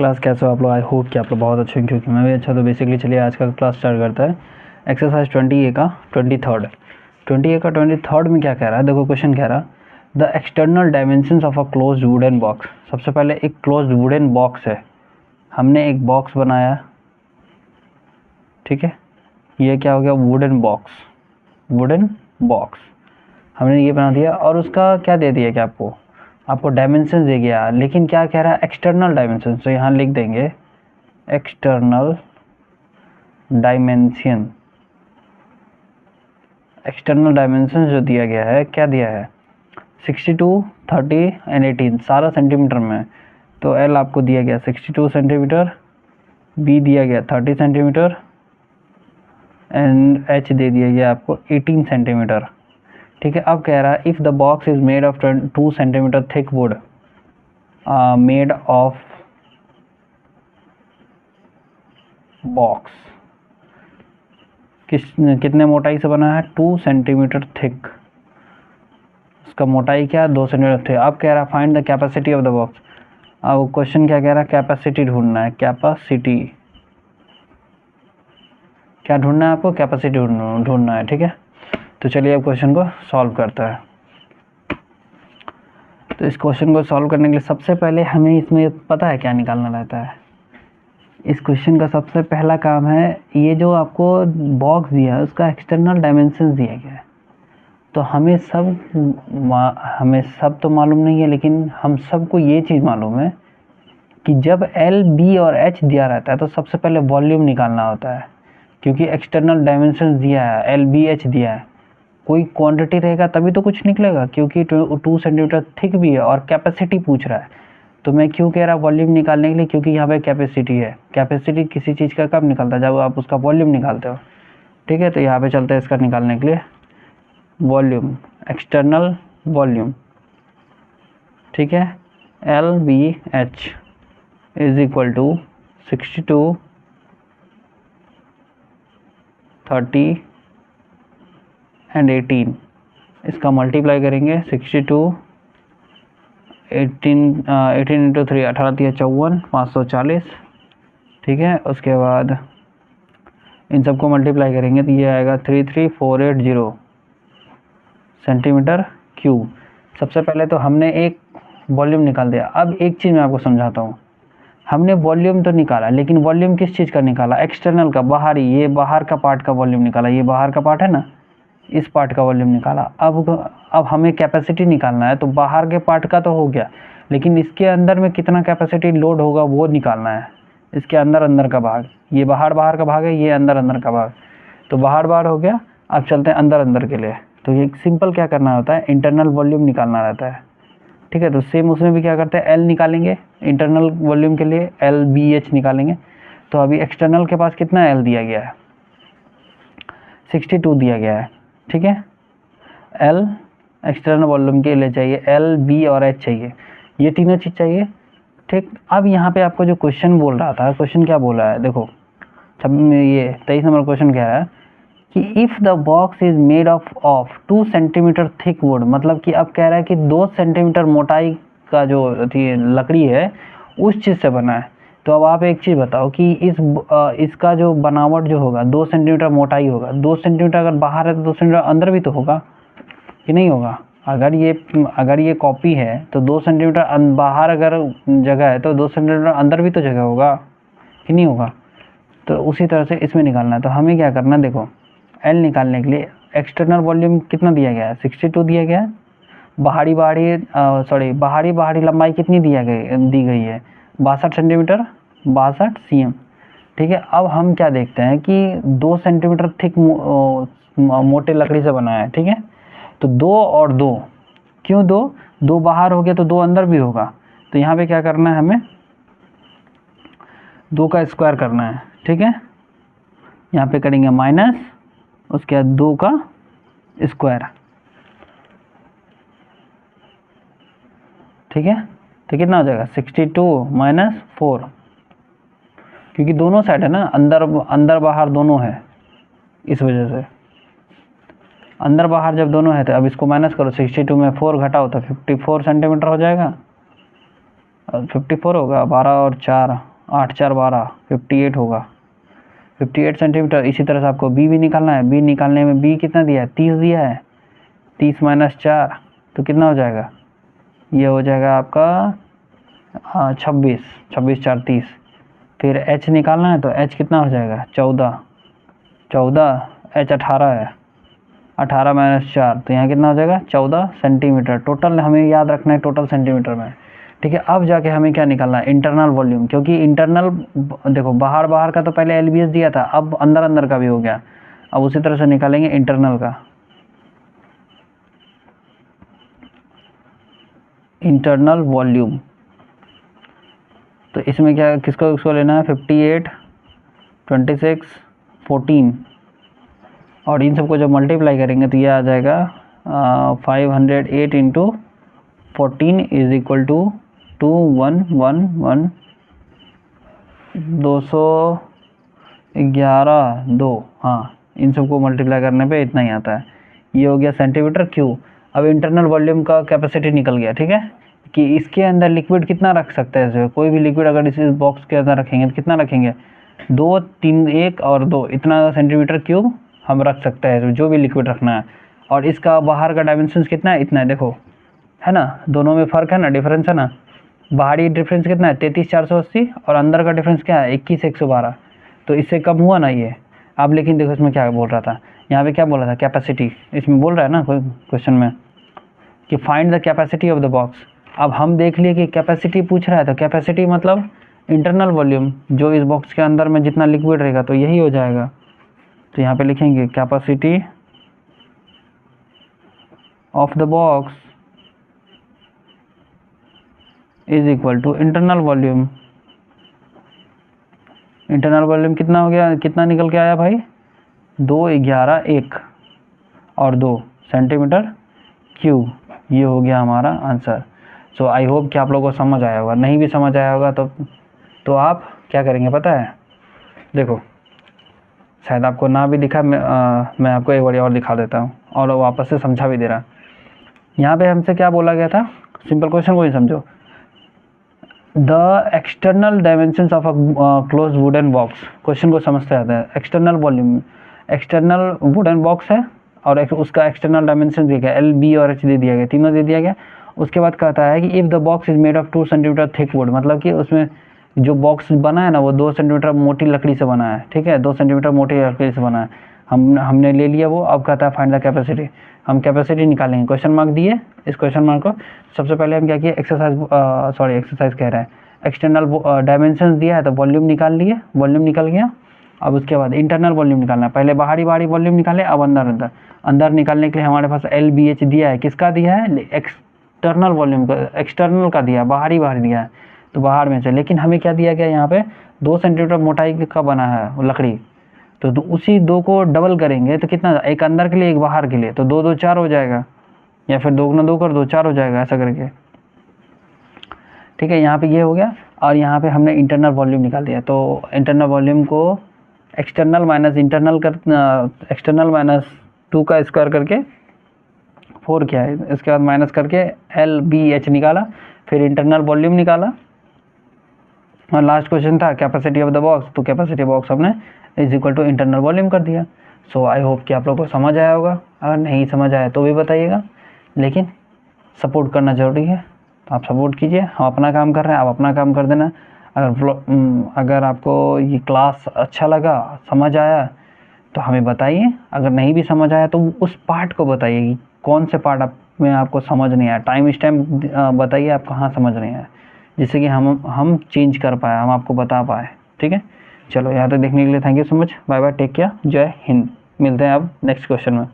Class, कैसे हो आप लोग? आई होप कि आप लोग बहुत अच्छे हैं, क्योंकि मैं भी अच्छा। तो बेसिकली चलिए आज का क्लास स्टार्ट करता है। एक्सरसाइज 20A का 23rd में क्या कह रहा है? देखो क्वेश्चन कह रहा the external dimensions of a closed wooden box. सबसे पहले एक क्लोज्ड वुडन बॉक्स है, हमने एक बॉक्स बनाया, ठीक है। ये क्या हो गया? वुडन बॉक्स हमने ये बना दिया, और उसका क्या दे दिया कि आपको डायमेंशन दे गया। लेकिन क्या कह रहा है? External dimension. तो यहाँ लिख देंगे एक्सटर्नल डायमेंशन जो दिया गया है, क्या दिया है? 62, 30 एंड 18 सारा सेंटीमीटर में। तो एल आपको दिया गया 62 सेंटीमीटर, बी दिया गया 30 सेंटीमीटर एंड एच दे दिया गया आपको 18 सेंटीमीटर, ठीक है। अब कह रहा है if the box is made of 2 centimetre thick would made of box कितने मोटाई से बना है? 2 सेंटीमीटर थिक। उसका मोटाई क्या है? 2 सेंटीमीटर थिक। अब कह रहा है find the capacity of the box. अब क्वेश्चन क्या कह रहा है? कैपेसिटी ढूंढना है। कैपेसिटी क्या ढूंढना है आपको? कैपेसिटी ढूंढना है, ठीक है। तो चलिए अब क्वेश्चन को सॉल्व करता है। तो इस क्वेश्चन को सॉल्व करने के लिए सबसे पहले हमें इसमें पता है क्या निकालना रहता है। इस क्वेश्चन का सबसे पहला काम है, ये जो आपको बॉक्स दिया है उसका एक्सटर्नल डायमेंशन दिया गया है। तो हमें सब तो मालूम नहीं है, लेकिन हम सबको ये चीज़ मालूम है कि जब एल, बी और एच दिया रहता है तो सबसे पहले वॉल्यूम निकालना होता है, क्योंकि एक्सटर्नल डायमेंशन दिया है, एल, बी, एच दिया है। कोई क्वांटिटी रहेगा तभी तो कुछ निकलेगा, क्योंकि 2 सेंटीमीटर थिक भी है और कैपेसिटी पूछ रहा है। तो मैं क्यों कह रहा वॉल्यूम निकालने के लिए? क्योंकि यहाँ पे कैपेसिटी है। कैपेसिटी किसी चीज़ का कब निकलता है? जब आप उसका वॉल्यूम निकालते हो, ठीक है। तो यहाँ पे चलते हैं इसका निकालने के लिए। वॉल्यूम, एक्सटर्नल वॉल्यूम, ठीक है। L, B, H is equal to 62, 30 and 18। इसका मल्टीप्लाई करेंगे 62, 18 इंटू 3 18 3 54 540, ठीक है। उसके बाद इन सबको मल्टीप्लाई करेंगे तो ये आएगा 33480 सेंटीमीटर क्यूब। सबसे पहले तो हमने एक वॉल्यूम निकाल दिया। अब एक चीज़ मैं आपको समझाता हूँ। हमने वॉल्यूम तो निकाला, लेकिन वॉल्यूम किस चीज़ का निकाला? एक्सटर्नल का, बाहरी। ये बाहर का पार्ट का वॉल्यूम निकाला। ये बाहर का पार्ट है ना, इस पार्ट का वॉल्यूम निकाला। अब हमें कैपेसिटी निकालना है। तो बाहर के पार्ट का तो हो गया, लेकिन इसके अंदर में कितना कैपेसिटी लोड होगा वो निकालना है। इसके अंदर का भाग, ये बाहर का भाग है, ये अंदर का भाग। तो बाहर हो गया। अब चलते हैं अंदर के लिए। तो ये सिंपल क्या करना होता है? इंटरनल वॉल्यूम निकालना रहता है, ठीक है। तो सेम उसमें भी क्या करते हैं? एल निकालेंगे इंटरनल वॉल्यूम के लिए, एल, बी, एच निकालेंगे। तो अभी एक्सटर्नल के पास कितना एल दिया गया है? 62 दिया गया है, ठीक है। एल एक्सटर्नल वॉल्यूम के लिए चाहिए, एल, बी और एच चाहिए, ये तीनों चीज़ चाहिए, ठीक। अब यहाँ पे आपको जो क्वेश्चन बोल रहा था, क्वेश्चन क्या बोला है देखो। ये 23 नंबर क्वेश्चन कह रहा है कि if the box is made of 2 centimetre thick would. मतलब कि अब कह रहा है कि 2 सेंटीमीटर मोटाई का जो लकड़ी है उस चीज़ से बना है। तो अब आप एक चीज़ बताओ कि इसका जो बनावट जो होगा 2 सेंटीमीटर मोटाई होगा। 2 सेंटीमीटर अगर बाहर है तो 2 सेंटीमीटर अंदर भी तो होगा कि नहीं होगा? अगर ये कॉपी है तो 2 सेंटीमीटर बाहर अगर जगह है तो 2 सेंटीमीटर अंदर भी तो जगह होगा कि नहीं होगा? तो उसी तरह से इसमें निकालना है। तो हमें क्या करना है? देखो, एल निकालने के लिए एक्सटर्नल वॉल्यूम कितना दिया गया है? 62 दिया गया है। बाहरी लंबाई कितनी दी गई है? 62 सेंटीमीटर, 62 cm, ठीक है। अब हम क्या देखते हैं कि 2 सेंटीमीटर थिक मोटे लकड़ी से बना है, ठीक है। तो 2 और 2, क्यों 2 बाहर हो गया तो 2 अंदर भी होगा। तो यहाँ पे क्या करना है? हमें 2 का स्क्वायर करना है, ठीक है। यहाँ पे करेंगे माइनस, उसके बाद 2 का स्क्वायर, ठीक है। तो कितना हो जाएगा? 62 माइनस 4, क्योंकि दोनों साइड है ना, अंदर बाहर दोनों है, इस वजह से अंदर बाहर जब दोनों है तो अब इसको माइनस करो। 62 में 4 घटाओ तो 54 सेंटीमीटर हो जाएगा। 54 होगा, 12 और 4 8 4 12 58 होगा, 58 सेंटीमीटर। इसी तरह से आपको बी भी निकालना है। बी निकालने में बी कितना दिया है, 30 दिया है। 30 - 4 तो कितना हो जाएगा, ये हो जाएगा आपका 26, 26 4 30। फिर एच निकालना है तो एच कितना हो जाएगा, 14, 14 एच 18 है, 18 - 4 तो यहाँ कितना हो जाएगा 14 सेंटीमीटर। टोटल हमें याद रखना है, टोटल सेंटीमीटर में, ठीक है। अब जाके हमें क्या निकालना है, इंटरनल वॉल्यूम, क्योंकि इंटरनल देखो बाहर का तो पहले एलबीएस दिया था, अब अंदर का भी हो गया। अब उसी तरह से निकालेंगे इंटरनल का, इंटरनल वॉल्यूम। तो इसमें क्या किसको लेना है, 58 26 14, और इन सबको जब मल्टीप्लाई करेंगे तो ये आ जाएगा 508 × 14 = 2111 211 2। हाँ, इन सबको मल्टीप्लाई करने पे इतना ही आता है। ये हो गया सेंटीमीटर क्यूब। अब इंटरनल वॉल्यूम का कैपेसिटी निकल गया, ठीक है, कि इसके अंदर लिक्विड कितना रख सकते हैं। कोई भी लिक्विड अगर इस बॉक्स के अंदर रखेंगे तो कितना रखेंगे, 2 3 1 और 2, इतना सेंटीमीटर क्यूब हम रख सकते हैं, जो भी लिक्विड रखना है। और इसका बाहर का डायमेंशन कितना है, इतना है, देखो है ना, दोनों में फ़र्क है ना, डिफरेंस है ना। बाहरी डिफरेंस कितना है 33 480, और अंदर का डिफरेंस क्या है 21 112, तो इससे कम हुआ ना ये। अब लेकिन देखो इसमें क्या बोल रहा था, यहाँ पे क्या बोल रहा था, कैपेसिटी। इसमें बोल रहा है ना कोई क्वेश्चन में कि find the capacity of the box. अब हम देख लिए कि कैपेसिटी पूछ रहा है, तो कैपेसिटी मतलब इंटरनल वॉल्यूम, जो इस बॉक्स के अंदर में जितना लिक्विड रहेगा तो यही हो जाएगा। तो यहाँ पे लिखेंगे capacity of the box is equal to internal volume. Internal volume कितना हो गया, कितना निकल के आया भाई, 2 11 1 और 2 सेंटीमीटर क्यूब। ये हो गया हमारा आंसर। सो आई होप कि आप लोगों को समझ आया होगा। नहीं भी समझ आया होगा तो आप क्या करेंगे पता है, देखो शायद आपको ना भी दिखा, मैं आपको एक बार और दिखा देता हूँ और वापस से समझा भी दे रहा। यहाँ पे हमसे क्या बोला गया था, सिंपल क्वेश्चन को ही समझो। The external dimensions of a close wooden box, question को समझते आते हैं। External volume, external wooden box है और उसका एक्सटर्नल डायमेंशन दिया गया, एल बी और एच दे दिया गया, तीनों दे दिया गया। उसके बाद कहता है कि if the box is made of 2 centimetre thick would, मतलब कि उसमें जो बॉक्स बना है ना वो 2 सेंटीमीटर मोटी लकड़ी से बना है, ठीक है, 2 सेंटीमीटर मोटी लकड़ी से बना है। हमने ले लिया वो। अब कहता है फाइंड द कैपेसिटी, हम कैपेसिटी निकालेंगे। क्वेश्चन मार्क दिए, इस क्वेश्चन मार्क को सबसे पहले हम क्या किए, एक्सरसाइज कह रहे हैं, एक्सटर्नल डायमेंशंस दिया है तो वॉल्यूम निकाल लिए, वॉल्यूम निकल गया। अब उसके बाद इंटरनल वॉल्यूम निकालना है, पहले बाहरी वॉल्यूम निकाले, अब अंदर निकालने के लिए हमारे पास एल बी एच दिया है। किसका दिया है, एक्सटर्नल वॉल्यूम का, एक्सटर्नल का दिया, बाहरी दिया है तो बाहर में से। लेकिन हमें क्या दिया गया यहाँ पे, 2 सेंटीमीटर मोटाई का बना है वो लकड़ी, तो उसी 2 को डबल करेंगे तो कितना, एक अंदर के लिए एक बाहर के लिए, तो 2 2 4 हो जाएगा, या फिर 2 × 2 कर दो 4 हो जाएगा, ऐसा करके, ठीक है। यहाँ पे ये हो गया और यहाँ पे हमने इंटरनल वॉल्यूम निकाल दिया। तो इंटरनल वॉल्यूम को एक्सटर्नल माइनस इंटरनल कर, एक्सटर्नल -2 का स्क्वायर करके 4 किया है, इसके बाद माइनस करके एल बी एच निकाला, फिर इंटरनल वॉल्यूम निकाला, और लास्ट क्वेश्चन था कैपेसिटी ऑफ द बॉक्स, तो कैपेसिटी बॉक्स हमने is equal to internal volume कर दिया। सो आई होप कि आप लोगों को समझ आया होगा। अगर नहीं समझ आया तो भी बताइएगा, लेकिन सपोर्ट करना ज़रूरी है, तो आप सपोर्ट कीजिए। हम अपना काम कर रहे हैं, आप अपना काम कर देना। अगर आपको ये क्लास अच्छा लगा, समझ आया तो हमें बताइए। अगर नहीं भी समझ आया तो उस पार्ट को बताइए कि कौन से पार्ट में आपको समझ नहीं आया, टाइम स्टैम्प बताइए आप कहाँ समझ नहीं आया, जिससे कि हम चेंज कर पाए, हम आपको बता पाए, ठीक है। चलो यहाँ तक देखने के लिए thank you so much, bye bye, take care, जय हिंद। मिलते हैं अब नेक्स्ट क्वेश्चन में।